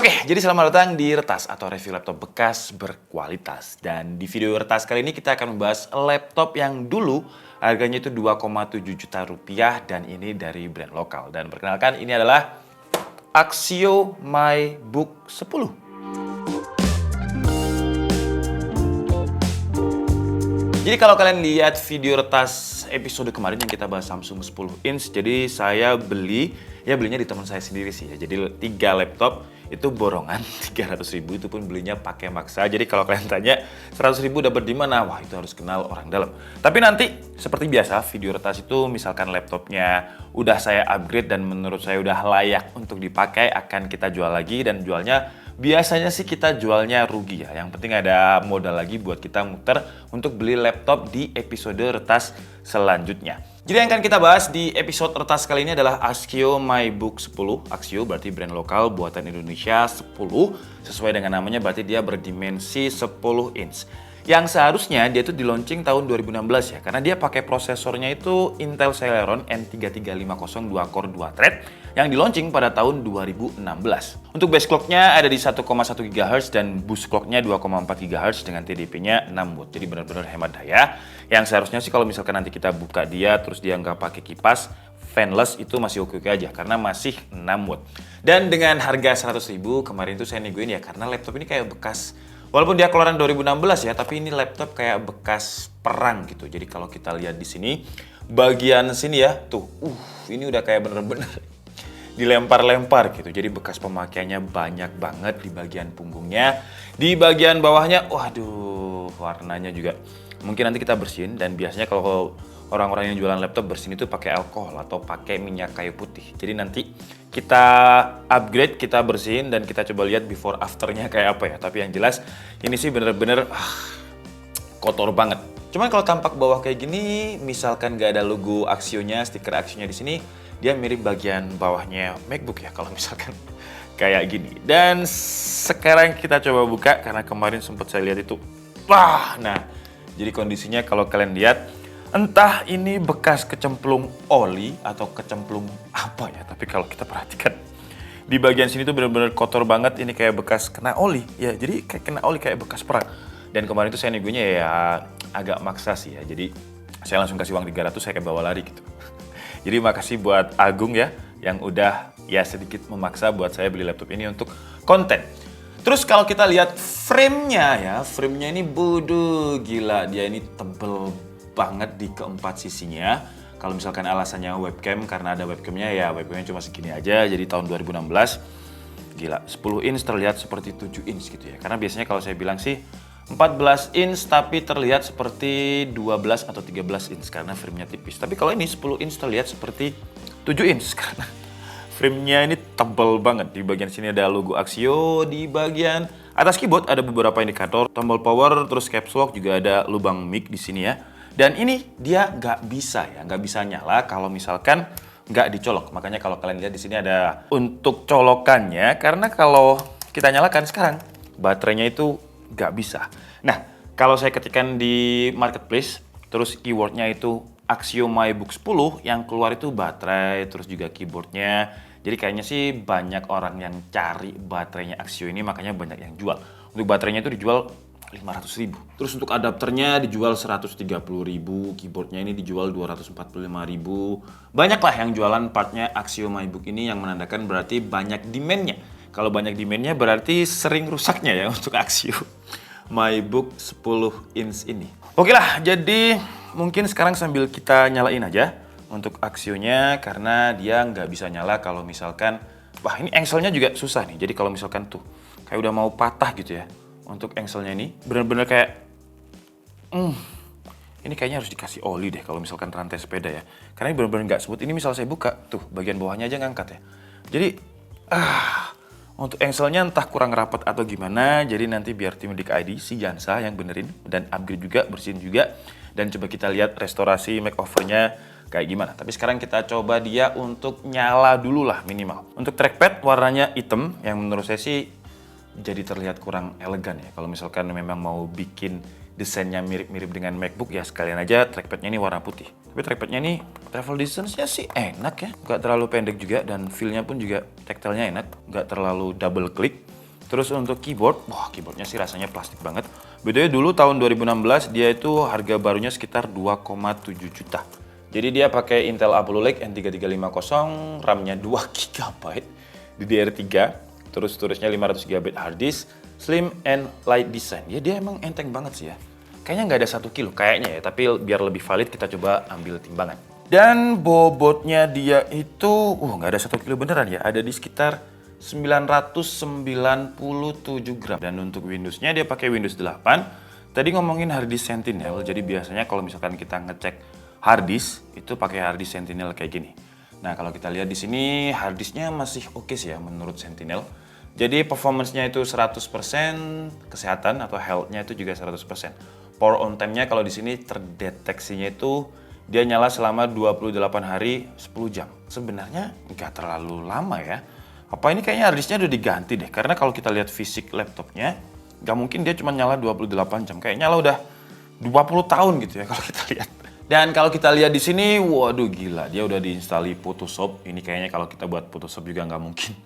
Oke, jadi selamat datang di Retas atau review laptop bekas berkualitas. Dan di video Retas kali ini kita akan membahas laptop yang dulu harganya itu 2,7 juta rupiah dan ini dari brand lokal. Dan perkenalkan ini adalah Axio MyBook 10. Jadi kalau kalian lihat video Retas episode kemarin yang kita bahas Samsung 10 inch, jadi saya belinya di teman saya sendiri sih ya. Jadi 3 laptop itu borongan 300.000, itu pun belinya pakai maksa. Jadi kalau kalian tanya 100.000 dapat di mana? Wah, itu harus kenal orang dalam. Tapi nanti seperti biasa video Retas itu misalkan laptopnya udah saya upgrade dan menurut saya udah layak untuk dipakai, akan kita jual lagi, dan jualnya biasanya sih kita jualnya rugi ya. Yang penting ada modal lagi buat kita muter untuk beli laptop di episode Retas selanjutnya. Jadi yang akan kita bahas di episode Retas kali ini adalah Axio MyBook 10. Axio berarti brand lokal buatan Indonesia 10. Sesuai dengan namanya berarti dia berdimensi 10 inch. Yang seharusnya dia itu di launching tahun 2016 ya, karena dia pakai prosesornya itu Intel Celeron N3350 2 core 2 thread yang di launching pada tahun 2016. Untuk base clocknya ada di 1,1 GHz dan boost clocknya 2,4 GHz dengan TDP-nya 6 watt. Jadi benar-benar hemat daya. Yang seharusnya sih kalau misalkan nanti kita buka dia terus dia nggak pakai kipas, fanless, itu masih oke-oke aja karena masih 6 watt. Dan dengan harga 100.000 kemarin itu saya negoin ya, karena laptop ini kayak bekas, walaupun dia keluaran 2016 ya, tapi ini laptop kayak bekas perang gitu. Jadi kalau kita lihat di sini, bagian sini ya, tuh, ini udah kayak bener-bener dilempar-lempar gitu. Jadi bekas pemakaiannya banyak banget di bagian punggungnya. Di bagian bawahnya, waduh, warnanya juga. Mungkin nanti kita bersihin, dan biasanya kalau orang-orang yang jualan laptop bersihin itu pakai alkohol atau pakai minyak kayu putih. Jadi nanti kita upgrade, kita bersihin, dan kita coba lihat before afternya kayak apa ya. Tapi yang jelas ini sih bener-bener kotor banget. Cuman kalau tampak bawah kayak gini, misalkan gak ada logo Axio-nya, stiker Axio-nya di sini, dia mirip bagian bawahnya MacBook ya kalau misalkan kayak gini. Dan sekarang kita coba buka karena kemarin sempat saya lihat itu. Nah, jadi kondisinya kalau kalian lihat, entah ini bekas kecemplung oli atau kecemplung apa ya, tapi kalau kita perhatikan di bagian sini tuh benar-benar kotor banget. Ini kayak bekas kena oli ya, jadi kayak kena oli, kayak bekas perang. Dan kemarin tuh saya negonya ya agak maksa sih ya, jadi saya langsung kasih uang 300, saya kayak bawa lari gitu. Jadi makasih buat Agung ya, yang udah ya sedikit memaksa buat saya beli laptop ini untuk konten. Terus kalau kita lihat frame-nya ya, frame-nya ini bodoh gila, dia ini tebel banget di keempat sisinya. Kalau misalkan alasannya webcam, karena ada webcamnya ya, webcamnya cuma segini aja. Jadi tahun 2016, gila, 10 inch terlihat seperti 7 inch gitu ya. Karena biasanya kalau saya bilang sih 14 inch tapi terlihat seperti 12 atau 13 inch karena frame-nya tipis. Tapi kalau ini 10 inch terlihat seperti 7 inch karena frame-nya ini tebal banget. Di bagian sini ada logo Axio, di bagian atas keyboard ada beberapa indikator, tombol power, terus caps lock, juga ada lubang mic di sini ya. Dan ini dia nggak bisa nyala kalau misalkan nggak dicolok. Makanya kalau kalian lihat di sini ada untuk colokannya, karena kalau kita nyalakan sekarang baterainya itu nggak bisa. Nah, kalau saya ketikkan di marketplace, terus keywordnya itu Axio MyBook 10, yang keluar itu baterai, terus juga keyboardnya. Jadi kayaknya sih banyak orang yang cari baterainya Axio ini, makanya banyak yang jual. Untuk baterainya itu dijual 500.000. Terus untuk adapternya dijual 130.000, keyboardnya ini dijual 245.000. Banyak lah yang jualan partnya Axio MyBook ini, yang menandakan berarti banyak demand-nya. Kalau banyak demand-nya berarti sering rusaknya ya untuk Axio MyBook 10 inch ini. Oke lah, jadi mungkin sekarang sambil kita nyalain aja untuk Axio-nya, karena dia nggak bisa nyala kalau misalkan, wah ini engselnya juga susah nih. Jadi kalau misalkan tuh kayak udah mau patah gitu ya, untuk engselnya ini bener-bener kayak ini kayaknya harus dikasih oli deh kalau misalkan rantai sepeda ya, karena ini bener-bener nggak smooth. Ini misal saya buka tuh bagian bawahnya aja ngangkat ya, jadi untuk engselnya entah kurang rapat atau gimana. Jadi nanti biar tim Dik ID si Jansa yang benerin dan upgrade juga, bersihin juga, dan coba kita lihat restorasi makeovernya kayak gimana. Tapi sekarang kita coba dia untuk nyala dulu lah minimal. Untuk trackpad warnanya hitam, yang menurut saya sih jadi terlihat kurang elegan ya. Kalau misalkan memang mau bikin desainnya mirip-mirip dengan MacBook ya, sekalian aja trackpadnya ini warna putih. Tapi trackpadnya ini travel distance-nya sih enak ya, nggak terlalu pendek juga, dan feel-nya pun juga tactile-nya enak, nggak terlalu double click. Terus untuk keyboard, wah keyboardnya sih rasanya plastik banget. BTW dulu tahun 2016 dia itu harga barunya sekitar 2,7 juta. Jadi dia pakai Intel Apollo Lake N3350, RAM-nya 2 GB, DDR3, terus storage-nya 500 GB hard disk, slim and light design. Ya dia emang enteng banget sih ya. Kayaknya nggak ada 1 kilo, kayaknya ya, tapi biar lebih valid kita coba ambil timbangan. Dan bobotnya dia itu, nggak ada 1 kilo beneran ya, ada di sekitar 997 gram. Dan untuk Windows-nya dia pakai Windows 8. Tadi ngomongin hard disk Sentinel, jadi biasanya kalau misalkan kita ngecek hard disk itu pakai hard disk Sentinel kayak gini. Nah, kalau kita lihat di sini hard disknya masih oke sih ya menurut Sentinel. Jadi performance-nya itu 100%, kesehatan atau health-nya itu juga 100%. Power on time-nya kalau di sini terdeteksinya itu dia nyala selama 28 hari 10 jam. Sebenarnya nggak terlalu lama ya. Apa ini kayaknya hard disknya udah diganti deh, karena kalau kita lihat fisik laptopnya nggak mungkin dia cuma nyala 28 jam. Kayak nyala udah 20 tahun gitu ya kalau kita lihat. Dan kalau kita lihat di sini, waduh gila, dia udah diinstali Photoshop. Ini kayaknya kalau kita buat Photoshop juga nggak mungkin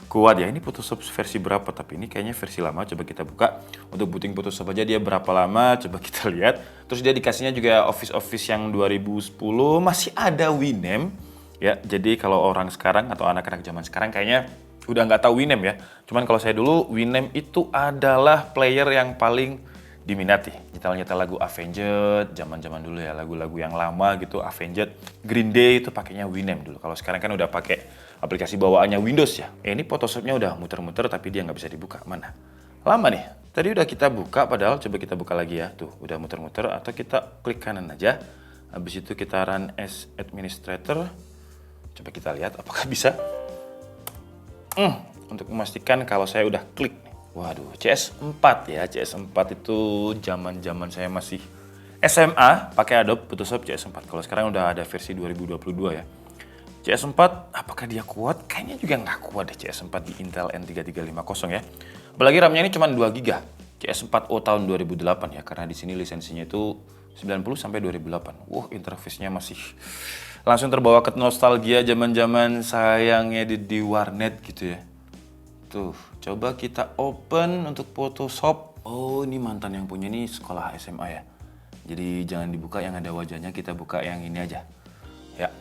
kuat ya. Ini Photoshop versi berapa? Tapi ini kayaknya versi lama. Coba kita buka. Untuk booting Photoshop aja dia berapa lama? Coba kita lihat. Terus dia dikasihnya juga Office yang 2010. Masih ada Winamp. Ya, jadi kalau orang sekarang atau anak-anak zaman sekarang kayaknya udah nggak tahu Winamp ya. Cuman kalau saya dulu, Winamp itu adalah player yang paling diminati. Nyetel lagu Avenged, zaman-zaman dulu ya, lagu-lagu yang lama gitu, Avenged, Green Day itu pakainya Winamp dulu. Kalau sekarang kan udah pakai aplikasi bawaannya Windows ya. Ini Photoshopnya udah muter-muter tapi dia nggak bisa dibuka. Mana? Lama nih. Tadi udah kita buka, padahal coba kita buka lagi ya. Tuh, udah muter-muter atau kita klik kanan aja. Habis itu kita run as administrator. Coba kita lihat apakah bisa. Untuk memastikan kalau saya udah klik. Waduh, CS4 ya. CS4 itu zaman-zaman saya masih SMA pakai Adobe Photoshop CS4. Kalau sekarang udah ada versi 2022 ya. CS4, apakah dia kuat? Kayaknya juga nggak kuat deh CS4 di Intel N3350 ya. Apalagi RAM-nya ini cuma 2 GB. CS4O tahun 2008 ya, karena di sini lisensinya itu 90 sampai 2008. Interface-nya masih langsung terbawa ke nostalgia zaman-zaman sayangnya di warnet gitu ya. Tuh, coba kita open untuk Photoshop. Oh, ini mantan yang punya ini sekolah SMA ya. Jadi jangan dibuka yang ada wajahnya, kita buka yang ini aja. Ya,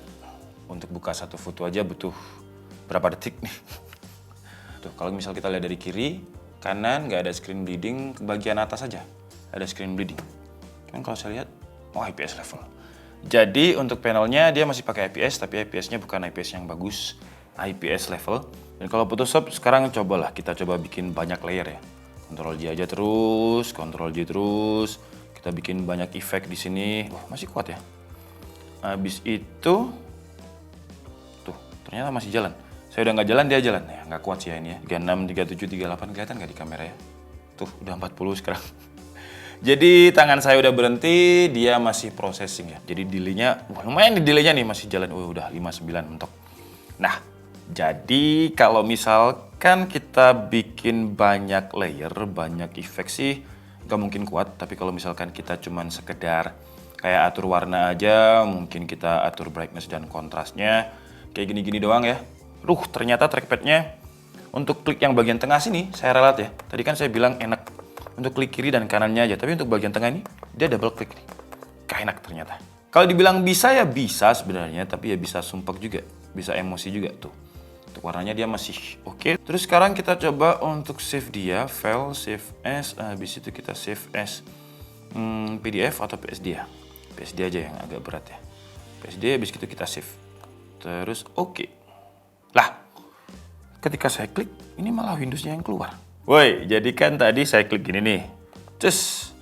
untuk buka satu foto aja butuh berapa detik nih. Tuh, kalau misal kita lihat dari kiri, kanan nggak ada screen bleeding, ke bagian atas aja ada screen bleeding. Kan kalau saya lihat, IPS level. Jadi untuk panelnya dia masih pakai IPS, tapi IPS-nya bukan IPS yang bagus, IPS level. Dan kalau Photoshop sekarang kita coba bikin banyak layer ya. Ctrl J aja terus, Ctrl J terus. Kita bikin banyak efek di sini. Masih kuat ya. Habis itu, tuh ternyata masih jalan. Saya udah nggak jalan, dia jalan. Ya nggak kuat sih ya ini ya. 36, 37, 38 kelihatan nggak di kamera ya? Tuh udah 40 sekarang. Jadi tangan saya udah berhenti, dia masih processing ya. Jadi delay-nya, lumayan di delay-nya nih masih jalan. Udah 59 mentok. Nah, jadi kalau misalkan kita bikin banyak layer, banyak efek sih nggak mungkin kuat. Tapi kalau misalkan kita cuman sekedar kayak atur warna aja, mungkin kita atur brightness dan kontrasnya kayak gini-gini doang ya. Ternyata trackpadnya untuk klik yang bagian tengah sini saya ralat ya. Tadi kan saya bilang enak untuk klik kiri dan kanannya aja, tapi untuk bagian tengah ini dia double klik nih. Gak enak ternyata. Kalau dibilang bisa ya bisa sebenarnya, tapi ya bisa sumpek juga, bisa emosi juga tuh. Untuk warnanya dia masih oke. Terus sekarang kita coba untuk save dia, file, save as, habis itu kita save as PDF atau PSD ya. PSD aja yang agak berat ya. PSD, habis itu kita save. Terus oke. Lah, ketika saya klik, ini malah Windows-nya yang keluar. Woi, jadi kan tadi saya klik gini nih. Cus.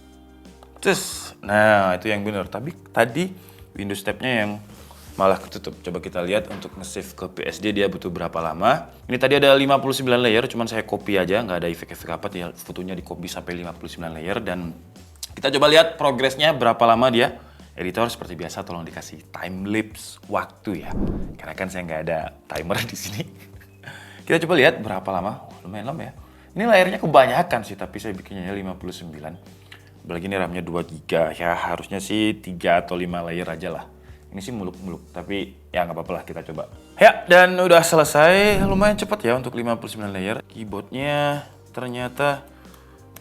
Nah, itu yang benar. Tapi tadi Windows tab-nya yang malah ketutup. Coba kita lihat untuk nge-save ke PSD dia butuh berapa lama. Ini tadi ada 59 layer, cuman saya copy aja, nggak ada efek-efek apa. Dia fotonya di copy sampai 59 layer. Dan kita coba lihat progresnya berapa lama dia. Editor seperti biasa tolong dikasih time lapse waktu ya. Karena kan saya nggak ada timer di sini. Kita coba lihat berapa lama. Lumayan lama ya. Ini layarnya kebanyakan sih, tapi saya bikinnya 59. Apalagi ini RAM-nya 2 GB. Ya harusnya sih 3 atau 5 layer aja lah. Ini sih muluk-muluk, tapi ya nggak apa-apa lah, kita coba. Ya, dan udah selesai. Lumayan cepat ya untuk 59 layer. Keyboardnya ternyata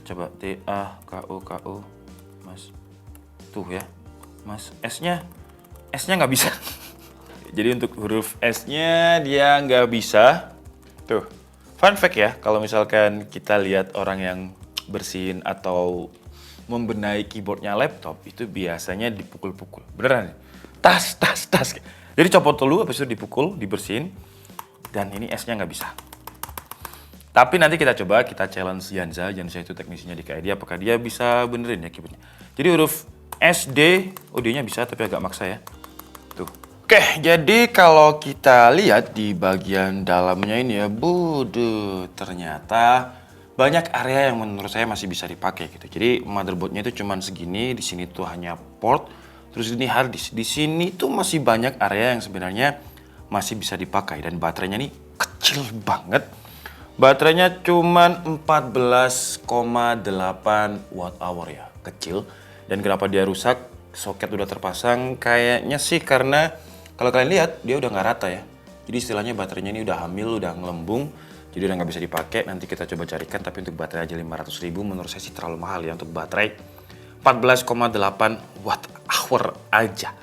coba TAKUKU Mas. Tuh ya, Mas. S-nya nggak bisa. Jadi untuk huruf S-nya dia nggak bisa. Tuh, fun fact ya, kalau misalkan kita lihat orang yang bersihin atau membenahi keyboardnya laptop, itu biasanya dipukul-pukul. Beneran? Tas. Jadi copot dulu, habis itu dipukul, dibersihin. Dan ini S-nya nggak bisa. Tapi nanti kita coba, kita challenge Yanza itu teknisinya di KID, apakah dia bisa benerin ya keyboardnya. Jadi huruf S, D, D-nya bisa tapi agak maksa ya. Tuh. Oke, jadi kalau kita lihat di bagian dalamnya ini ya, ternyata banyak area yang menurut saya masih bisa dipakai gitu. Jadi motherboardnya itu cuman segini, di sini tuh hanya port, terus ini hard disk. Di sini tuh masih banyak area yang sebenarnya masih bisa dipakai dan baterainya ini kecil banget. Baterainya cuman 14,8 watt hour ya, kecil. Dan kenapa dia rusak? Soket udah terpasang, kayaknya sih karena kalau kalian lihat dia udah nggak rata ya. Jadi istilahnya baterainya ini udah hamil, udah ngelembung, jadi udah nggak bisa dipakai. Nanti kita coba carikan, tapi untuk baterai aja 500.000 menurut saya sih terlalu mahal ya untuk baterai 14,8 watt hour aja.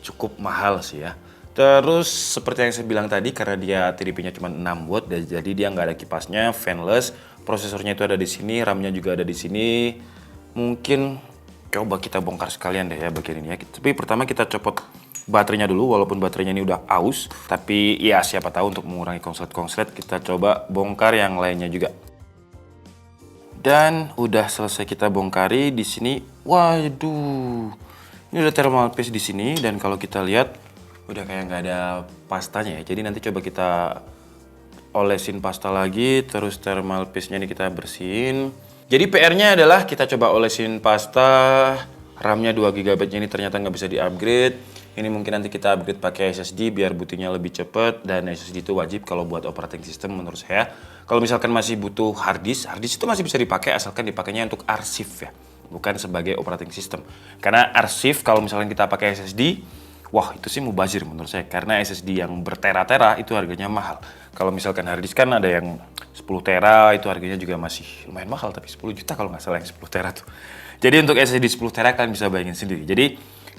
Cukup mahal sih ya. Terus seperti yang saya bilang tadi, karena dia TDP-nya cuma 6 watt, jadi dia nggak ada kipasnya, fanless. Prosesornya itu ada di sini, RAM-nya juga ada di sini. Mungkin coba kita bongkar sekalian deh ya bagian ini ya. Tapi pertama kita copot baterainya dulu, walaupun baterainya ini udah aus. Tapi ya siapa tahu untuk mengurangi konslet-konslet, kita coba bongkar yang lainnya juga. Dan udah selesai kita bongkari di sini. Waduh, ini udah thermal paste di sini, dan kalau kita lihat udah kayak nggak ada pastanya ya. Jadi nanti coba kita olesin pasta lagi, terus thermal paste-nya ini kita bersihin. Jadi PR-nya adalah kita coba olesin pasta, RAM-nya 2 GB ini ternyata nggak bisa di-upgrade. Ini mungkin nanti kita upgrade pakai SSD biar bootingnya lebih cepet, dan SSD itu wajib kalau buat operating system menurut saya. Kalau misalkan masih butuh hard disk itu masih bisa dipakai asalkan dipakainya untuk arsip ya, bukan sebagai operating system. Karena arsip kalau misalkan kita pakai SSD, wah itu sih mubazir menurut saya, karena SSD yang bertera-tera itu harganya mahal. Kalau misalkan hard disk kan ada yang 10 tera, itu harganya juga masih lumayan mahal, tapi 10 juta kalau nggak salah yang 10 tera tuh. Jadi untuk SSD 10 tera kalian bisa bayangin sendiri. Jadi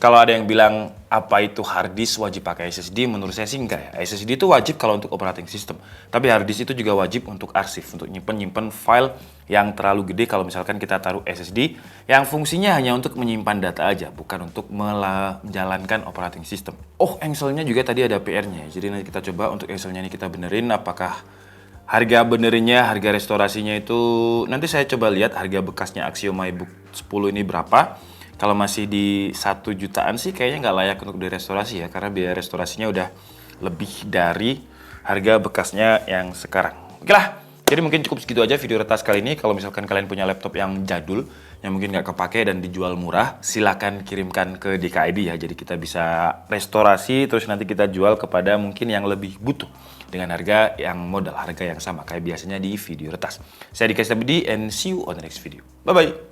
kalau ada yang bilang apa itu hard disk wajib pakai SSD, menurut saya sih enggak ya. SSD itu wajib kalau untuk operating system, tapi hard disk itu juga wajib untuk arsip, untuk nyimpen file yang terlalu gede. Kalau misalkan kita taruh SSD yang fungsinya hanya untuk menyimpan data aja, bukan untuk menjalankan operating system. Oh, engselnya juga tadi ada PR-nya. Jadi nanti kita coba untuk engselnya ini kita benerin, apakah harga benerinnya, harga restorasinya itu nanti saya coba lihat harga bekasnya Axioma iBook 10 ini berapa. Kalau masih di 1 jutaan sih kayaknya nggak layak untuk direstorasi ya, karena biaya restorasinya udah lebih dari harga bekasnya yang sekarang. Oke lah, jadi mungkin cukup segitu aja video retas kali ini. Kalau misalkan kalian punya laptop yang jadul, yang mungkin nggak kepake dan dijual murah, silakan kirimkan ke DKID ya. Jadi kita bisa restorasi, terus nanti kita jual kepada mungkin yang lebih butuh dengan harga yang modal, harga yang sama kayak biasanya di video retas. Saya Dika Stabudi and see you on the next video. Bye-bye.